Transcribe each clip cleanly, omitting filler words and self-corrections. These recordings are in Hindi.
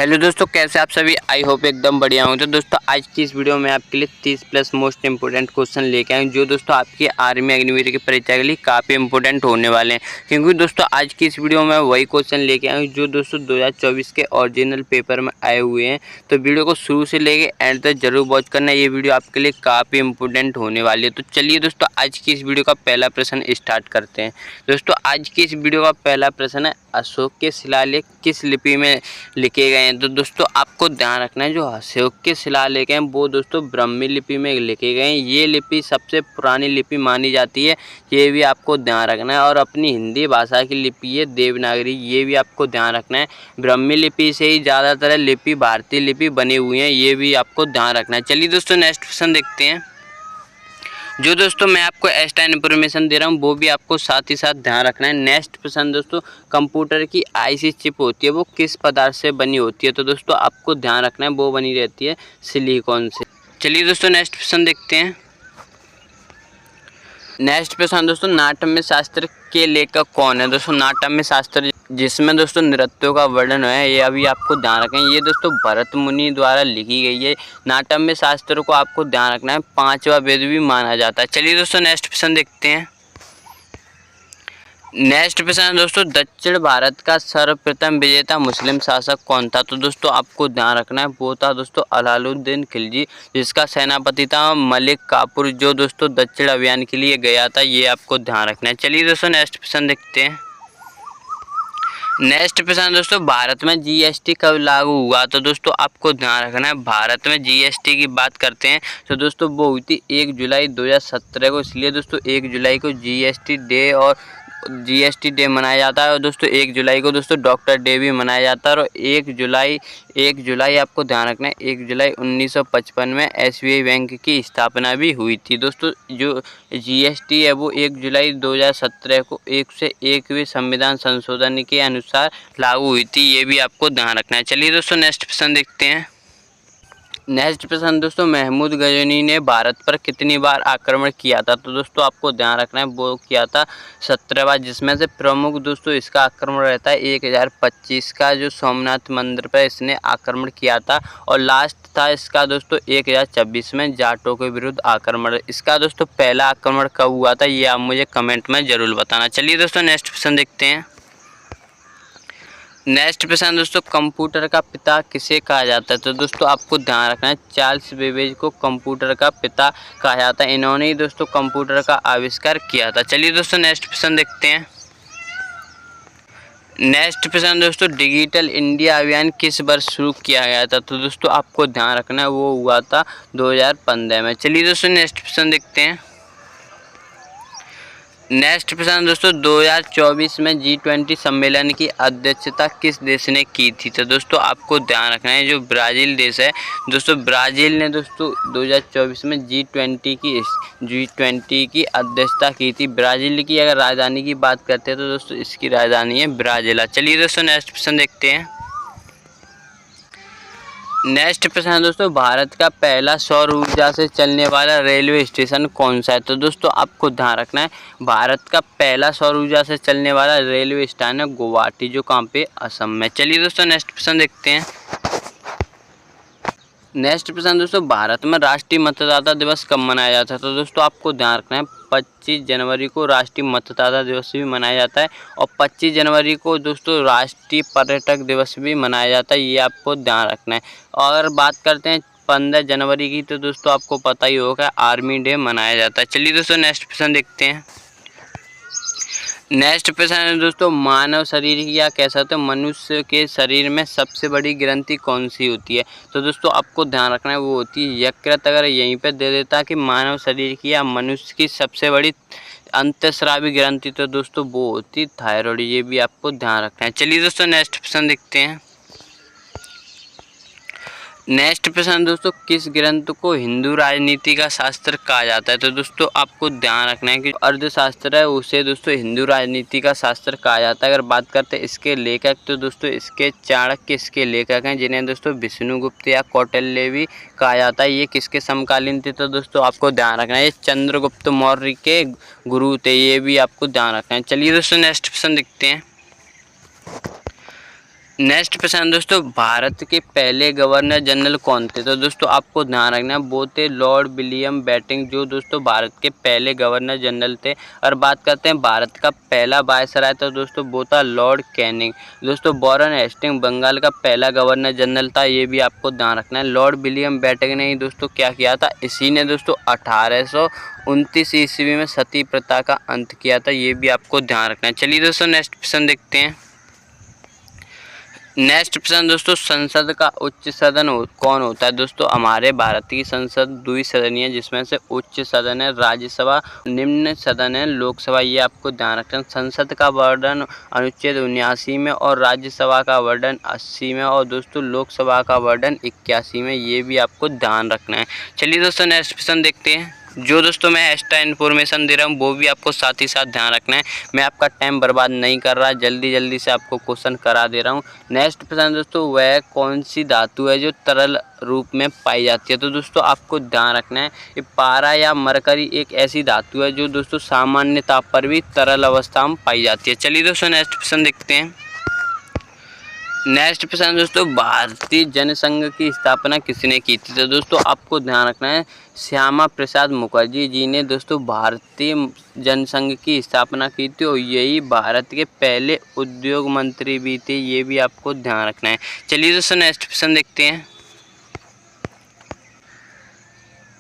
हेलो दोस्तों, कैसे आप सभी। आई होप एकदम बढ़िया हों। तो दोस्तों आज की इस वीडियो में आपके लिए 30 प्लस मोस्ट इंपोर्टेंट क्वेश्चन लेके आए जो दोस्तों आपकी आर्मी अग्निवीर की परीक्षा के लिए काफ़ी इंपोर्टेंट होने वाले हैं। क्योंकि दोस्तों आज की इस वीडियो में वही क्वेश्चन लेके आए जो दोस्तों 2024 के ओरिजिनल पेपर में आए हुए हैं। तो वीडियो को शुरू से लेके एंड तक जरूर वॉच करना, ये वीडियो आपके लिए काफ़ी इंपोर्टेंट होने वाली है। तो चलिए दोस्तों आज की इस वीडियो का पहला प्रश्न स्टार्ट करते हैं। दोस्तों आज की इस वीडियो का पहला प्रश्न है, अशोक के शिलालेख किस लिपि में लिखे गए हैं। तो दोस्तों आपको ध्यान रखना है, जो अशोक के शिलालेख हैं वो दोस्तों ब्राह्मी लिपि में लिखे गए हैं। ये लिपि सबसे पुरानी लिपि मानी जाती है, ये भी आपको ध्यान रखना है। और अपनी हिंदी भाषा की लिपि है देवनागरी, ये भी आपको ध्यान रखना है। ब्राह्मी लिपि से ही ज़्यादातर लिपि भारतीय लिपि बनी हुई हैं, ये भी आपको ध्यान रखना है। चलिए दोस्तों नेक्स्ट क्वेश्चन देखते हैं। जो दोस्तों मैं आपको एक्स्ट्रा इन्फॉर्मेशन दे रहा हूँ वो भी आपको साथ ही साथ ध्यान रखना है। नेक्स्ट क्वेश्चन दोस्तों, कंप्यूटर की आईसी चिप होती है वो किस पदार्थ से बनी होती है। तो दोस्तों आपको ध्यान रखना है वो बनी रहती है सिलिकॉन से। चलिए दोस्तों नेक्स्ट क्वेश्चन देखते हैं। नेक्स्ट क्वेश्चन दोस्तों, नाट्यमय शास्त्र के लेखक कौन है। दोस्तों नाट्यमय शास्त्र जिसमें दोस्तों नृत्यों का वर्णन है, ये अभी आपको ध्यान रखें, ये दोस्तों भरत मुनि द्वारा लिखी गई है। नाट्यमय शास्त्र को आपको ध्यान रखना है, पांचवा वेद भी माना जाता है। चलिए दोस्तों नेक्स्ट क्वेश्चन देखते हैं। नेक्स्ट क्वेश्चन दोस्तों, दक्षिण भारत का सर्वप्रथम विजेता मुस्लिम शासक कौन था। तो दोस्तों आपको ध्यान रखना है, वो था दोस्तों अलाउद्दीन खिलजी, जिसका सेनापति था मलिक काफूर, जो दोस्तों दक्षिण अभियान के लिए गया था, ये आपको ध्यान रखना है। चलिए दोस्तों नेक्स्ट क्वेश्चन देखते हैं। नेक्स्ट क्वेश्चन दोस्तों, भारत में जीएसटी कब लागू हुआ। तो दोस्तों आपको ध्यान रखना है, भारत में जीएसटी की बात करते हैं तो दोस्तों वो हुई थी 1 जुलाई 2017 को। इसलिए दोस्तों 1 जुलाई को जीएसटी डे और जीएसटी डे मनाया जाता है। और दोस्तों 1 जुलाई को दोस्तों डॉक्टर डे भी मनाया जाता है। और 1 जुलाई आपको ध्यान रखना है, 1 जुलाई 1955 में एसबीआई बैंक की स्थापना भी हुई थी। दोस्तों जो जीएसटी है वो 1 जुलाई 2017 को 101वें संविधान संशोधन के अनुसार लागू हुई थी, ये भी आपको ध्यान रखना है। चलिए दोस्तों नेक्स्ट प्रश्न देखते हैं। नेक्स्ट प्रश्न दोस्तों, महमूद गजनी ने भारत पर कितनी बार आक्रमण किया था। तो दोस्तों आपको ध्यान रखना है, वो किया था 17 बार, जिसमें से प्रमुख दोस्तों इसका आक्रमण रहता है 1025 का, जो सोमनाथ मंदिर पर इसने आक्रमण किया था। और लास्ट था इसका दोस्तों 1026 में जाटों के विरुद्ध आक्रमण। इसका दोस्तों पहला आक्रमण कब हुआ था, ये आप मुझे कमेंट में जरूर बताना। चलिए दोस्तों नेक्स्ट क्वेश्चन देखते हैं। नेक्स्ट प्रश्न दोस्तों, कंप्यूटर का पिता किसे कहा जाता है। तो दोस्तों आपको ध्यान रखना है, चार्ल्स बेबेज को कंप्यूटर का पिता कहा जाता है। इन्होंने ही दोस्तों कंप्यूटर का आविष्कार किया था। चलिए दोस्तों नेक्स्ट प्रश्न देखते हैं। नेक्स्ट प्रश्न दोस्तों, डिजिटल इंडिया अभियान किस वर्ष शुरू किया गया था। तो दोस्तों आपको ध्यान रखना है, वो हुआ था 2015 में। चलिए दोस्तों नेक्स्ट प्रश्न देखते हैं। नेक्स्ट प्रश्न दोस्तों, 2024 में G20 सम्मेलन की अध्यक्षता किस देश ने की थी। तो दोस्तों आपको ध्यान रखना है, जो ब्राज़ील देश है दोस्तों, ब्राज़ील ने दोस्तों 2024 में G20 की अध्यक्षता की थी। ब्राज़ील की अगर राजधानी की बात करते हैं तो दोस्तों इसकी राजधानी है ब्राज़िला। चलिए दोस्तों नेक्स्ट प्रश्न देखते हैं। नेक्स्ट प्रश्न है दोस्तों, भारत का पहला सौर ऊर्जा से चलने वाला रेलवे स्टेशन कौन सा है। तो दोस्तों आपको ध्यान रखना है, भारत का पहला सौर ऊर्जा से चलने वाला रेलवे स्टेशन है गुवाहाटी, जो कहाँ पे, असम में। चलिए दोस्तों नेक्स्ट प्रश्न देखते हैं। नेक्स्ट प्रश्न दोस्तों, भारत में राष्ट्रीय मतदाता दिवस कब मनाया जाता है। तो दोस्तों आपको ध्यान रखना है, 25 जनवरी को राष्ट्रीय मतदाता दिवस भी मनाया जाता है। और 25 जनवरी को दोस्तों राष्ट्रीय पर्यटक दिवस भी मनाया जाता है, ये आपको ध्यान रखना है। और बात करते हैं 15 जनवरी की, तो दोस्तों आपको पता ही होगा आर्मी डे मनाया जाता है। चलिए दोस्तों नेक्स्ट प्रश्न देखते हैं। नेक्स्ट प्रश्न है दोस्तों, मानव शरीर या कह सकते हो मनुष्य के शरीर में सबसे बड़ी ग्रंथि कौन सी होती है। तो दोस्तों आपको ध्यान रखना है, वो होती है यकृत। अगर यहीं पे दे देता कि मानव शरीर की या मनुष्य की सबसे बड़ी अंतःस्रावी ग्रंथि, तो दोस्तों वो होती थायराइड, ये भी आपको ध्यान रखना है। चलिए दोस्तों नेक्स्ट प्रश्न देखते हैं। नेक्स्ट प्रश्न दोस्तों, किस ग्रंथ को हिंदू राजनीति का शास्त्र कहा जाता है। तो दोस्तों आपको ध्यान रखना है कि अर्थशास्त्र है उसे दोस्तों हिंदू राजनीति का शास्त्र कहा जाता है। अगर बात करते हैं इसके लेखक, तो दोस्तों इसके चाणक्य इसके लेखक हैं, जिन्हें दोस्तों विष्णुगुप्त या कौटिल्य भी कहा जाता है। ये किसके समकालीन थे। तो दोस्तों आपको ध्यान रखना है, ये चंद्रगुप्त मौर्य के गुरु थे, ये भी आपको ध्यान रखना है। चलिए दोस्तों नेक्स्ट प्रश्न देखते हैं। नेक्स्ट प्रश्न दोस्तों, भारत के पहले गवर्नर जनरल कौन थे? तो दोस्तों आपको ध्यान रखना है, वो थे लॉर्ड विलियम बेंटिंक, जो दोस्तों भारत के पहले गवर्नर जनरल थे। और बात करते हैं भारत का पहला वायसराय, तो दोस्तों वो था लॉर्ड कैनिंग। दोस्तों वॉरेन हेस्टिंग्स बंगाल का पहला गवर्नर जनरल था, ये भी आपको ध्यान रखना है। लॉर्ड विलियम बेंटिंक ने ही दोस्तों क्या किया था, इसी ने दोस्तों 1829 ईस्वी में सती प्रथा का अंत किया था, ये भी आपको ध्यान रखना है। चलिए दोस्तों नेक्स्ट प्रश्न देखते हैं। नेक्स्ट प्रश्न दोस्तों, संसद का उच्च सदन कौन होता है? दोस्तों हमारे भारत की संसद द्विसदनीय है, जिसमें से उच्च सदन है राज्यसभा, निम्न सदन है लोकसभा, ये आपको ध्यान रखना है। संसद का वर्णन अनुच्छेद 79 में और राज्यसभा का वर्णन 80 में और दोस्तों लोकसभा का वर्णन 81 में, ये भी आपको ध्यान रखना है। चलिए दोस्तों नेक्स्ट प्रश्न देखते हैं। जो दोस्तों मैं एक्स्ट्रा इन्फॉर्मेशन दे रहा हूँ वो भी आपको साथ ही साथ ध्यान रखना है। मैं आपका टाइम बर्बाद नहीं कर रहा, जल्दी से आपको क्वेश्चन करा दे रहा हूँ। नेक्स्ट प्रश्न दोस्तों, वह कौन सी धातु है जो तरल रूप में पाई जाती है? तो दोस्तों आपको ध्यान रखना है, ये पारा या मरकरी एक ऐसी धातु है जो दोस्तों सामान्य ताप पर भी तरल अवस्था में पाई जाती है। चलिए दोस्तों नेक्स्ट प्रश्न देखते हैं। नेक्स्ट प्रश्न दोस्तों, भारतीय जनसंघ की स्थापना किसने की थी? तो दोस्तों आपको ध्यान रखना है, श्यामा प्रसाद मुखर्जी जी ने दोस्तों भारतीय जनसंघ की स्थापना की थी और यही भारत के पहले उद्योग मंत्री भी थे, ये भी आपको ध्यान रखना है। चलिए दोस्तों नेक्स्ट प्रश्न देखते हैं।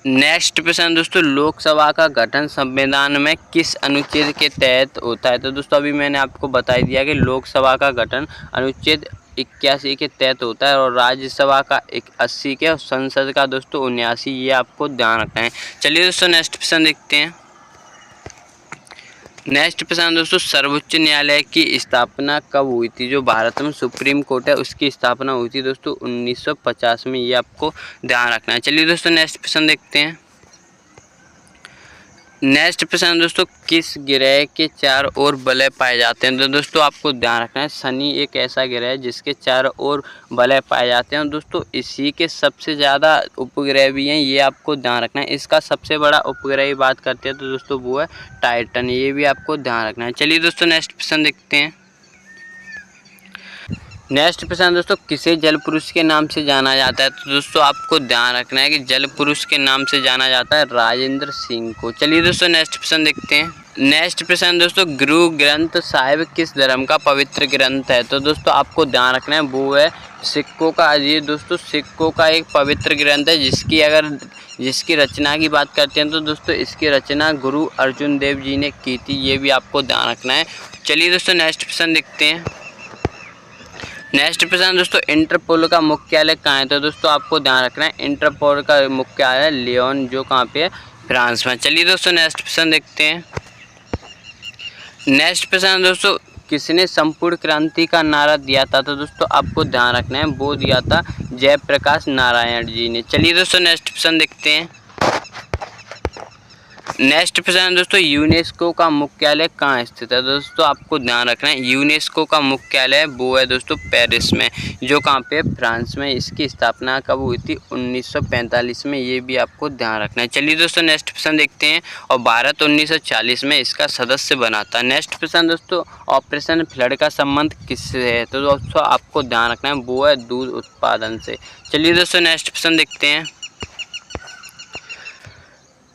नेक्स्ट प्रश्न दोस्तों, लोकसभा का गठन संविधान में किस अनुच्छेद के तहत होता है? तो दोस्तों अभी मैंने आपको बता दिया कि लोकसभा का गठन अनुच्छेद 81 के तहत होता है और राज्यसभा का 80 के और संसद का दोस्तों 79, ये आपको ध्यान रखना है। चलिए दोस्तों नेक्स्ट प्रश्न देखते हैं। नेक्स्ट प्रश्न दोस्तों, सर्वोच्च न्यायालय की स्थापना कब हुई थी? जो भारत में सुप्रीम कोर्ट है उसकी स्थापना हुई थी दोस्तों 1950 में, ये आपको ध्यान रखना है। चलिए दोस्तों नेक्स्ट प्रश्न देखते हैं। नेक्स्ट प्रश्न दोस्तों, किस ग्रह के चारों ओर वलय पाए जाते हैं? तो दोस्तों आपको ध्यान रखना है, शनि एक ऐसा ग्रह है जिसके चारों ओर वलय पाए जाते हैं और दोस्तों इसी के सबसे ज़्यादा उपग्रह भी हैं, ये आपको ध्यान रखना है। इसका सबसे बड़ा उपग्रह की बात करते हैं तो दोस्तों वो है टाइटन, ये भी आपको ध्यान रखना है। चलिए दोस्तों नेक्स्ट प्रश्न देखते हैं। नेक्स्ट प्रश्न दोस्तों, किसे जल पुरुष के नाम से जाना जाता है? तो दोस्तों आपको ध्यान रखना है कि जल पुरुष के नाम से जाना जाता है राजेंद्र सिंह को। चलिए दोस्तों नेक्स्ट प्रश्न देखते हैं। नेक्स्ट प्रश्न दोस्तों, गुरु ग्रंथ साहिब किस धर्म का पवित्र ग्रंथ है? तो दोस्तों आपको ध्यान रखना है, वो है सिखों का। ये दोस्तों सिखों का एक पवित्र ग्रंथ है जिसकी रचना की बात करते हैं तो दोस्तों इसकी रचना गुरु अर्जुन देव जी ने की थी, ये भी आपको ध्यान रखना है। चलिए दोस्तों नेक्स्ट प्रश्न देखते हैं। नेक्स्ट प्रश्न दोस्तों, इंटरपोल का मुख्यालय कहाँ है? तो दोस्तों आपको ध्यान रखना है, इंटरपोल का मुख्यालय लियोन, जो कहाँ पे है, फ्रांस में। चलिए दोस्तों नेक्स्ट प्रश्न देखते हैं। नेक्स्ट प्रश्न दोस्तों, किसने संपूर्ण क्रांति का नारा दिया था? तो दोस्तों आपको ध्यान रखना है, वो दिया था जयप्रकाश नारायण जी ने। चलिए दोस्तों नेक्स्ट प्रश्न देखते हैं। नेक्स्ट प्रश्न दोस्तों, यूनेस्को का मुख्यालय कहाँ स्थित है? दोस्तों आपको ध्यान रखना है, यूनेस्को का मुख्यालय वो है दोस्तों पेरिस में, जो कहाँ पे, फ्रांस में। इसकी स्थापना कब हुई थी? 1945 में, ये भी आपको ध्यान रखना है। चलिए दोस्तों नेक्स्ट प्रश्न देखते हैं। और भारत 1940 में इसका सदस्य बना था। नेक्स्ट प्रश्न दोस्तों, ऑपरेशन फ्लड का संबंध किससे है? तो दोस्तों आपको ध्यान रखना है, वो है दूध उत्पादन से। चलिए दोस्तों नेक्स्ट प्रश्न देखते हैं।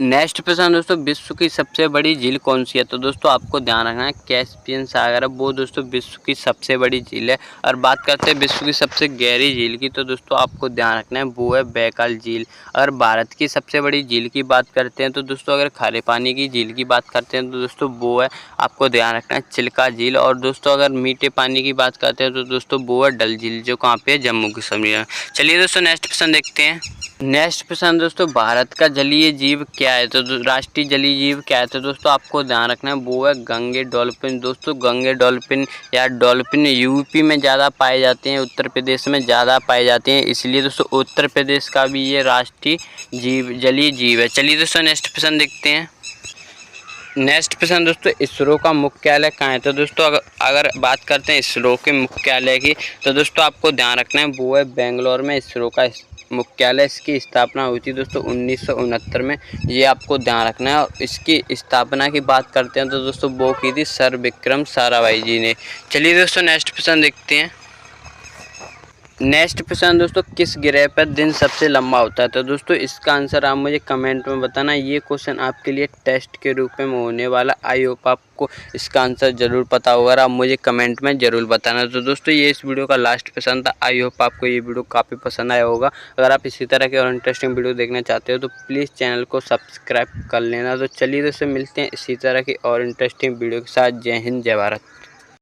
नेक्स्ट प्रश्न दोस्तों, विश्व की सबसे बड़ी झील कौन सी है? तो दोस्तों आपको ध्यान रखना है, कैस्पियन सागर है, वो दोस्तों विश्व की सबसे बड़ी झील है। और बात करते हैं विश्व की सबसे गहरी झील की, तो दोस्तों आपको ध्यान रखना है, वो है बैकाल झील। अगर भारत की सबसे बड़ी झील की बात करते हैं तो दोस्तों अगर खारे पानी की झील की बात करते हैं तो दोस्तों वो है, आपको ध्यान रखना है, चिल्का झील। और दोस्तों अगर मीठे पानी की बात करते हैं तो दोस्तों वो है डल झील, जो कहाँ पे है, जम्मू कश्मीर में। चलिए दोस्तों नेक्स्ट प्रश्न देखते हैं। नेक्स्ट प्रश्न दोस्तों, भारत का जलीय जीव क्या है? तो राष्ट्रीय जलीय जीव क्या है? तो दोस्तों आपको ध्यान रखना है, वो है गंगे डॉल्फिन। दोस्तों गंगे डॉल्फिन या डॉल्फिन यूपी में ज़्यादा पाए जाते हैं, उत्तर प्रदेश में ज़्यादा पाए जाते हैं, इसलिए दोस्तों उत्तर प्रदेश का भी ये राष्ट्रीय जीव जलीय जीव है। चलिए दोस्तों नेक्स्ट प्रश्न देखते हैं। नेक्स्ट प्रश्न दोस्तों, इसरो का मुख्यालय कहाँ है? तो दोस्तों अगर बात करते हैं इसरो के मुख्यालय की, तो दोस्तों आपको ध्यान रखना है, वो है बेंगलोर में इसरो का मुख्यालय। इसकी स्थापना हुई थी दोस्तों 1969 में, ये आपको ध्यान रखना है। और इसकी स्थापना की बात करते हैं तो दोस्तों वो की थी सर विक्रम साराभाई जी ने। चलिए दोस्तों नेक्स्ट प्रश्न देखते हैं। नेक्स्ट क्वेश्चन दोस्तों, किस ग्रह पर दिन सबसे लंबा होता है? तो दोस्तों इसका आंसर आप मुझे कमेंट में बताना। ये क्वेश्चन आपके लिए टेस्ट के रूप में होने वाला। आई होप आपको इसका आंसर ज़रूर पता होगा, आप मुझे कमेंट में ज़रूर बताना। तो दोस्तों ये इस वीडियो का लास्ट क्वेश्चन था। आई होप आपको ये वीडियो काफ़ी पसंद आया होगा। अगर आप इसी तरह के और इंटरेस्टिंग वीडियो देखना चाहते हो तो प्लीज़ चैनल को सब्सक्राइब कर लेना। तो चलिए दोस्तों मिलते हैं इसी तरह की और इंटरेस्टिंग वीडियो के साथ। जय हिंद, जय भारत।